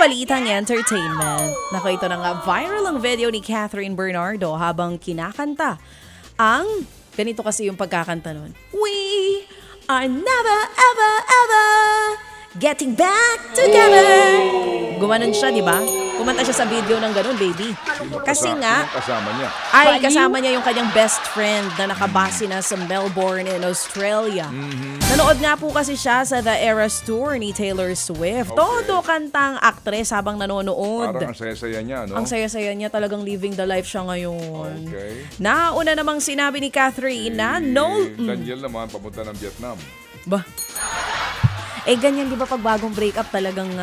balitang entertainment. Naku, ito na nga, viral ang video ni Catherine Bernardo habang kinakanta. Ganito kasi yung pagkakanta nun. We are never, ever, ever getting back together. Gumanon siya, di ba? Kumanta siya sa video ng ganun, baby. Kasi nga, kasama niya. kasama niya yung kanyang best friend na nakabase na sa Melbourne in Australia. Nanood nga po kasi siya sa The Eras Tour ni Taylor Swift. Todo kantang aktres habang nanonood. Parang ang saya-saya niya, no? Ang saya-saya niya, talagang living the life siya ngayon. Okay. Nauna namang sinabi ni Catherine na Daniel naman, papunta ng Vietnam. Ganyan, di ba, pag bagong breakup talagang,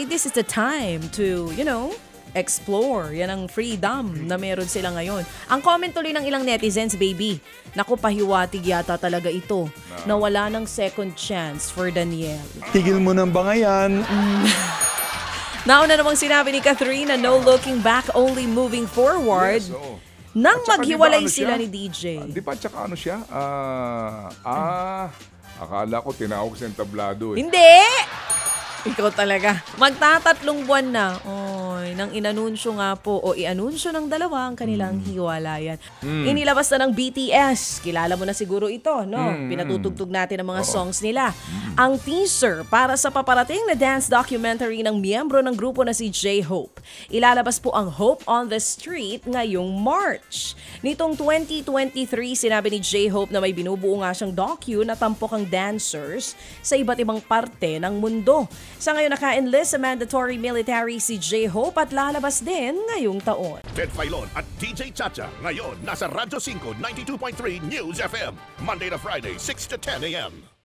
this is the time to, explore. Yan ang freedom na meron sila ngayon. Ang comment tuloy ng ilang netizens, baby, naku, pahiwatig yata talaga ito. Na wala ng second chance for Daniel. Tigil mo ng bangayan. Nauna namang sinabi ni Catherine na no looking back, only moving forward. Yes, oo. Nang At saka, maghiwalay di ba, sila siya? ni DJ. Di ba, tsaka ano siya? Akala ko tinawag sa entablado eh. Hindi! Ikaw talaga. Magtatatlong buwan na. Nang inanunsyo nga po o ianunsyo ng dalawa ang kanilang hiwalayan. Inilabas na ng BTS. Kilala mo na siguro ito, no? Pinatutugtog natin ang mga songs nila. Ang teaser para sa paparating na dance documentary ng miyembro ng grupo na si J-Hope. Ilalabas po ang Hope on the Street ngayong March. Nitong 2023, sinabi ni J-Hope na may binubuo nga siyang docu na tampok ang dancers sa iba't ibang parte ng mundo. Sa ngayon, naka-enlist sa mandatory military si J-Hope at lalabas din ngayong taon. Ted Filon at DJ Chacha ngayon nasa Radyo 5 92.3 News FM Monday to Friday 6 to 10 a.m.